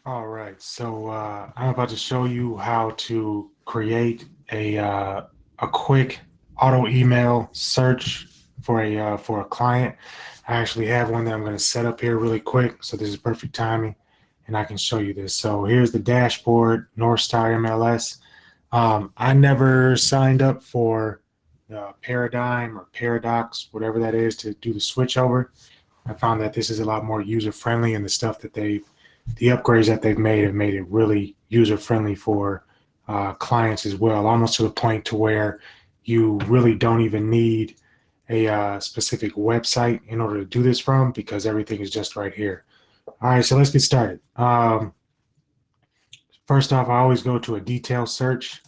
All right, so I'm about to show you how to create a quick auto email search for a client. I actually have one that I'm going to set up here really quick, so this is perfect timing, and I can show you this. So here's the dashboard, North Star MLS. I never signed up for Paradigm or Paradox, whatever that is, to do the switch over. I found that this is a lot more user friendly, and the upgrades that they've made have made it really user friendly for clients as well, almost to the point to where you really don't even need a specific website in order to do this from, because everything is just right here. All right, so let's get started. First off, I always go to a detailed search.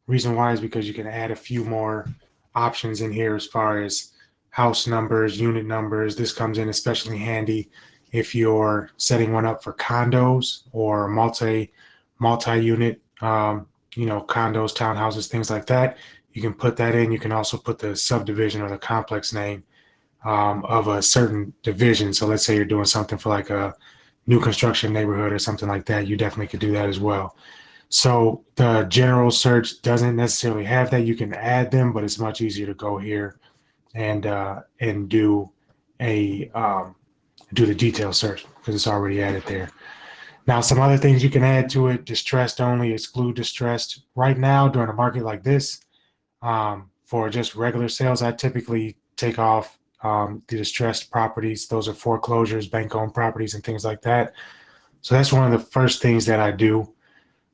Reason why is because you can add a few more options in here as far as house numbers, unit numbers. This comes in especially handy if you're setting one up for condos or multi-unit, condos, townhouses, things like that. You can put that in. You can also put the subdivision or the complex name of a certain division. So let's say you're doing something for like a new construction neighborhood or something like that. You definitely could do that as well. So the general search doesn't necessarily have that. You can add them, but it's much easier to go here and a do the detail search because it's already added there. Now, some other things you can add to it: distressed only, exclude distressed. Right now, during a market like this, for just regular sales, I typically take off the distressed properties. Those are foreclosures, bank-owned properties, and things like that. So that's one of the first things that I do.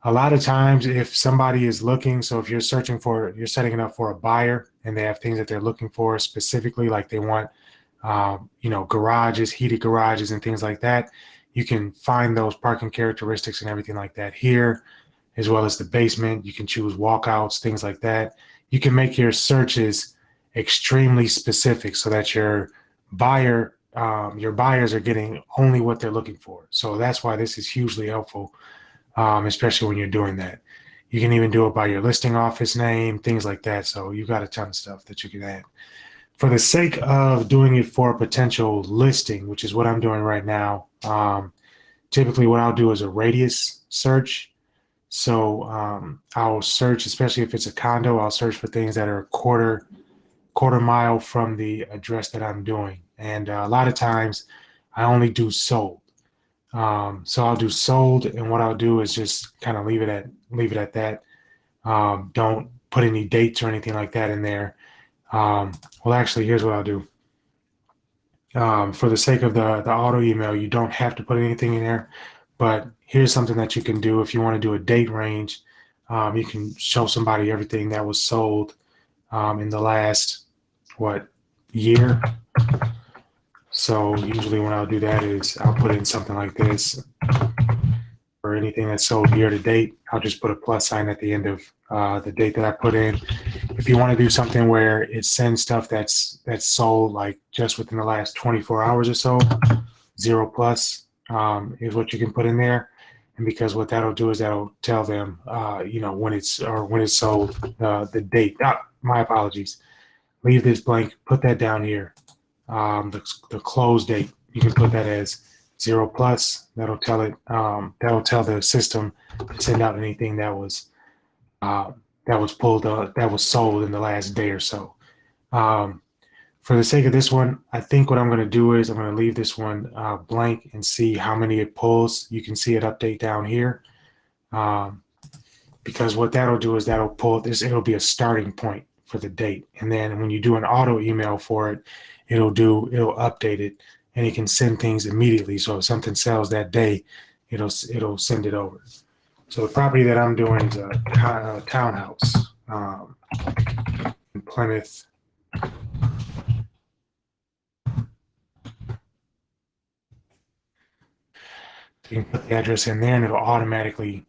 A lot of times, if somebody is looking, so if you're setting it up for a buyer and they have things that they're looking for specifically, like they want, garages, heated garages, and things like that, you can find those parking characteristics and everything like that here, as well as the basement. You can choose walkouts, things like that. You can make your searches extremely specific so that your buyers are getting only what they're looking for. So that's why this is hugely helpful, especially when you're doing that. You can even do it by your listing office name, things like that. So you've got a ton of stuff that you can add. For the sake of doing it for a potential listing, which is what I'm doing right now, typically what I'll do is a radius search. So I'll search, especially if it's a condo, I'll search for things that are a quarter mile from the address that I'm doing. And a lot of times I only do sold. So I'll do sold, and what I'll do is just kind of leave it at that. Don't put any dates or anything like that in there. Well, actually, here's what I'll do. For the sake of the auto email, you don't have to put anything in there, but here's something that you can do if you want to do a date range. You can show somebody everything that was sold in the last year. So usually when I'll do that is I'll put in something like this. For anything that's sold year to date, I'll just put a plus sign at the end of the date that I put in. If you want to do something where it sends stuff that's sold like just within the last 24 hours or so, 0+ is what you can put in there. And because what that'll do is that'll tell them, when it's sold, the date. My apologies. Leave this blank. Put that down here. The close date. You can put that as 0+. That'll tell it. That'll tell the system to send out anything that was pulled that was sold in the last day or so. For the sake of this one, I think what I'm going to do is I'm going to leave this one blank and see how many it pulls. You can see it update down here, because what that'll do is that'll pull this. It'll be a starting point for the date, and then when you do an auto email for it, it'll update it, and it can send things immediately. So if something sells that day, it'll send it over. So the property that I'm doing is a townhouse in Plymouth. You can put the address in there, and it'll automatically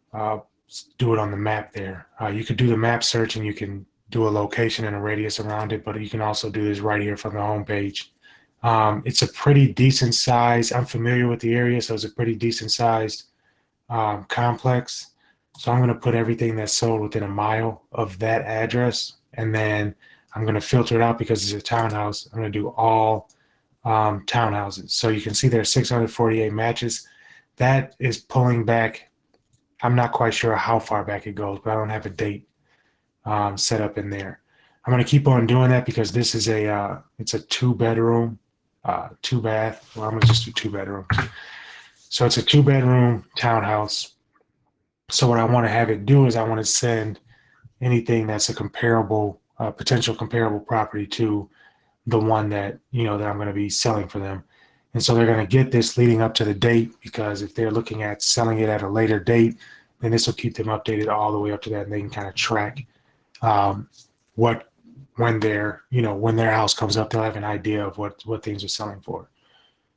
do it on the map there. You could do the map search, and you can do a location and a radius around it, but you can also do this right here from the home page. It's a pretty decent size. I'm familiar with the area, so it's a pretty decent sized complex. So I'm going to put everything that's sold within a mile of that address, and then I'm going to filter it out because it's a townhouse. I'm going to do all townhouses. So you can see there are 648 matches. that is pulling back. I'm not quite sure how far back it goes, but I don't have a date set up in there. I'm going to keep on doing that because this is it's a 2 bedroom, 2 bath. Well, I'm going to just do 2 bedrooms. So it's a 2 bedroom townhouse. So what I want to have it do is I want to send anything that's a comparable, potential comparable property to the one that, that I'm going to be selling for them. And so they're going to get this leading up to the date, because if they're looking at selling it at a later date, then this will keep them updated all the way up to that, and they can kind of track um, what when when their house comes up, they'll have an idea of what things are selling for.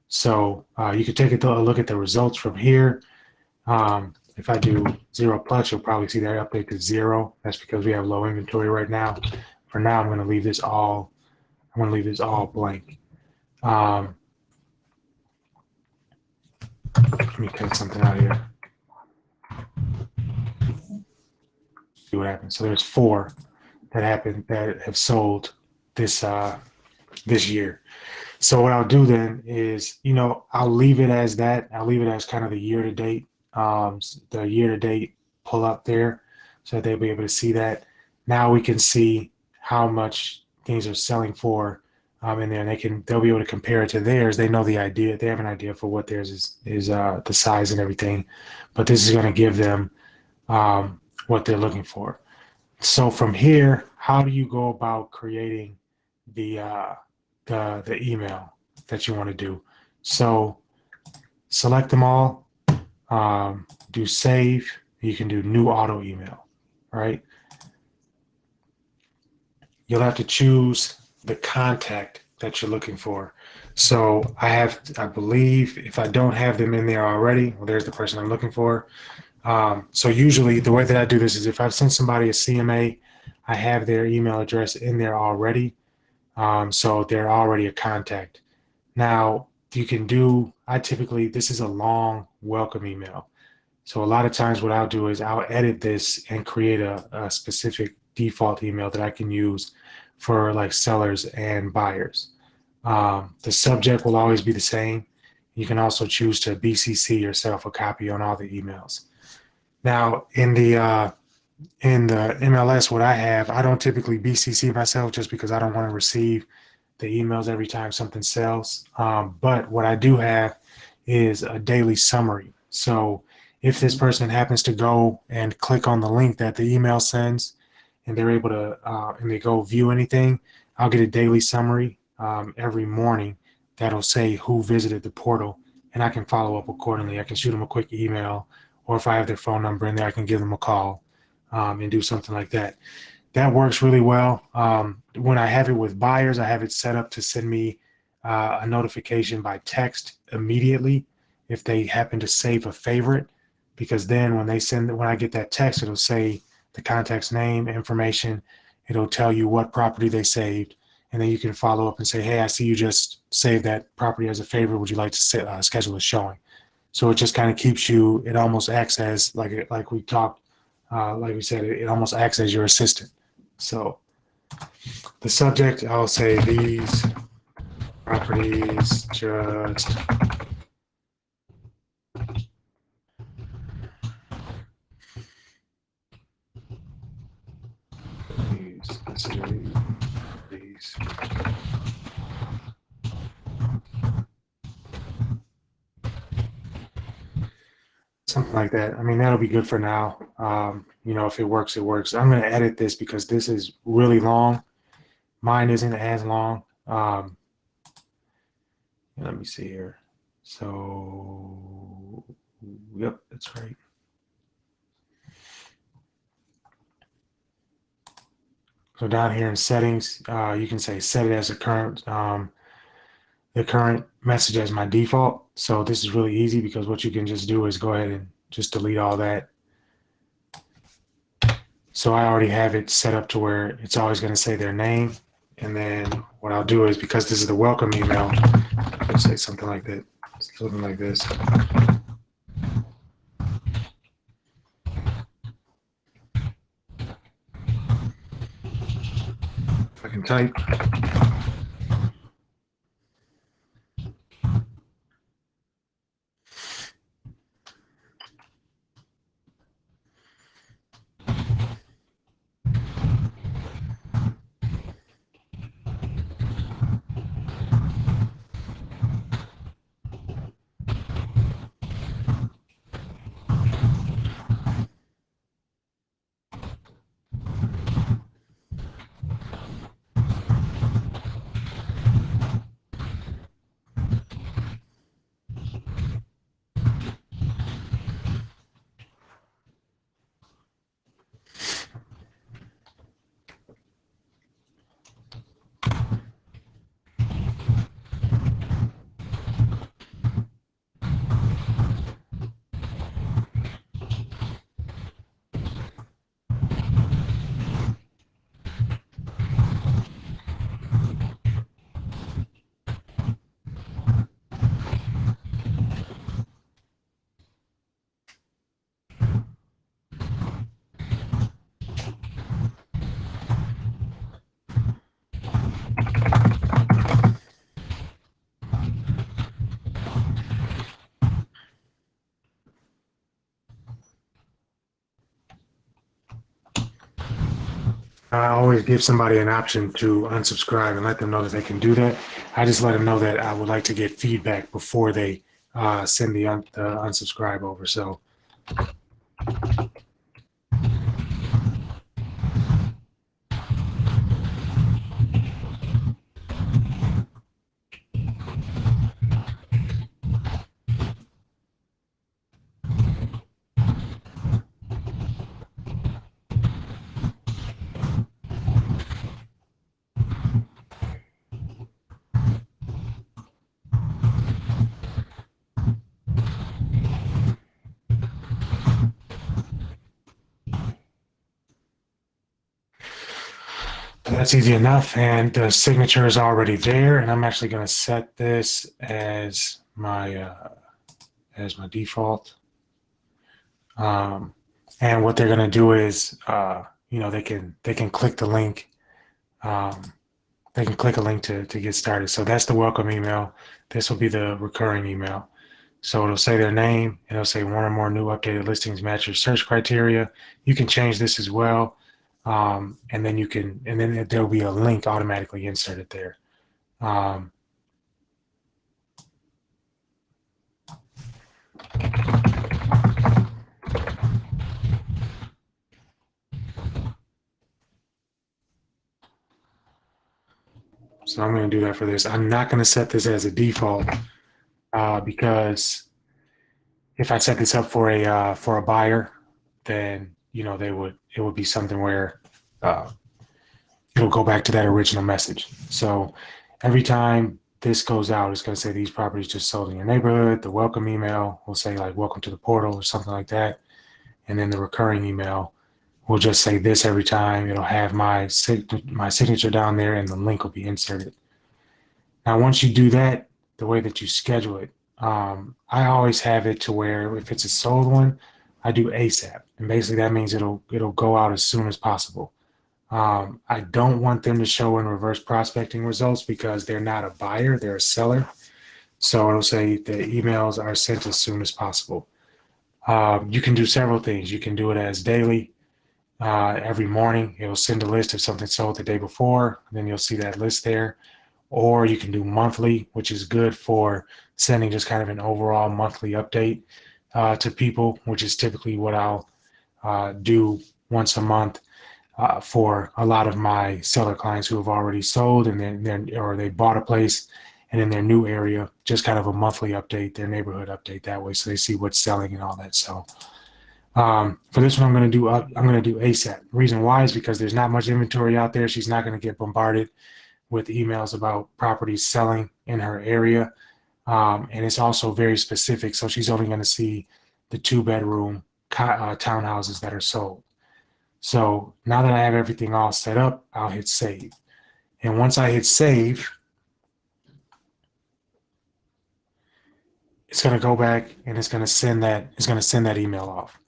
So you can take a look at the results from here. If I do 0+, you'll probably see that update to 0. That's because we have low inventory right now. For now, I'm going to leave this all blank. Let me cut something out here. See what happens. So there's 4 that have sold this year. So what I'll do then is, I'll leave it as that. I'll leave it as kind of the year to date, pull up there, so that they'll be able to see that. Now we can see how much things are selling for in there, and they'll be able to compare it to theirs. They know the idea. They have an idea for what theirs is the size and everything, but this is going to give them what they're looking for. So from here, how do you go about creating the email that you want to do? So select them all, do save. You can do new auto email, right? You'll have to choose the contact that you're looking for. So I believe if I don't have them in there already, well, there's the person I'm looking for. So usually the way that I do this is if I've sent somebody a CMA, I have their email address in there already. So they're already a contact. Now this is a long welcome email. So a lot of times what I'll do is I'll edit this and create a specific default email that I can use for like sellers and buyers. The subject will always be the same. You can also choose to BCC yourself a copy on all the emails. Now in the MLS, what I don't typically BCC myself, just because I don't want to receive the emails every time something sells. But what I do have is a daily summary. So if this person happens to go and click on the link that the email sends, and they're able to, and they go view anything, I'll get a daily summary every morning that'll say who visited the portal, and I can follow up accordingly. I can shoot them a quick email, or if I have their phone number in there, I can give them a call and do something like that. That works really well. When I have it with buyers, I have it set up to send me a notification by text immediately if they happen to save a favorite, because then when I get that text, it'll say the contact's name, information. It'll tell you what property they saved, and then you can follow up and say, hey, I see you just saved that property as a favorite. Would you like to schedule a showing? So it just kind of keeps you. It almost acts as like we talked, like we said, it almost acts as your assistant. So the subject, I'll say these properties just these. Something like that. I mean, that'll be good for now. If it works, it works. I'm going to edit this because this is really long. Mine isn't as long. Let me see here. So, yep, that's right. So down here in settings, you can say set it as the current message as my default. So this is really easy because what you can just do is go ahead and just delete all that. So I already have it set up to where it's always going to say their name. And then what I'll do is, because this is the welcome email, I'll say something like that, something like this. If I can type. I always give somebody an option to unsubscribe and let them know that they can do that. I just let them know that I would like to get feedback before they send the unsubscribe over. So that's easy enough. And the signature is already there. And I'm actually going to set this as my default. Um, and what they're going to do is, they can click the link. Um, they can click a link to get started. So that's the welcome email. This will be the recurring email. So it'll say their name, and it'll say one or more new updated listings match your search criteria. You can change this as well. And then there'll be a link automatically inserted there. Um, so I'm going to do that for this. I'm not going to set this as a default because if I set this up for a buyer, then it would be something where uh, it'll go back to that original message. So every time this goes out, it's going to say these properties just sold in your neighborhood. The welcome email will say like welcome to the portal or something like that. And then the recurring email will just say this every time. It'll have my signature down there and the link will be inserted. Now, once you do that, the way that you schedule it, I always have it to where if it's a sold one, I do ASAP. And basically that means it'll go out as soon as possible. I don't want them to show in reverse prospecting results because they're not a buyer, they're a seller. So it'll say the emails are sent as soon as possible. You can do several things. You can do it as daily. Every morning, it'll send a list of something sold the day before, and then you'll see that list there. Or you can do monthly, which is good for sending just kind of an overall monthly update to people, which is typically what I'll do once a month for a lot of my seller clients who have already sold and or they bought a place and in their new area, just kind of a monthly update, their neighborhood update that way, so they see what's selling and all that. So for this one, I'm going to do ASAP. Reason why is because there's not much inventory out there. She's not going to get bombarded with emails about properties selling in her area, and it's also very specific. So she's only going to see the two-bedroom townhouses that are sold. So now that I have everything all set up, I'll hit save. And once I hit save, it's going to go back and it's going to send that email off.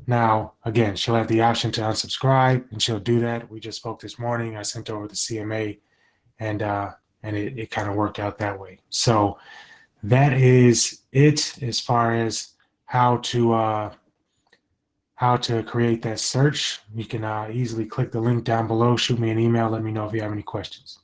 Now, again, she'll have the option to unsubscribe and she'll do that. We just spoke this morning. I sent over the CMA and it kind of worked out that way. So that is it as far as how to create that search. You can easily click the link down below, shoot me an email, let me know if you have any questions.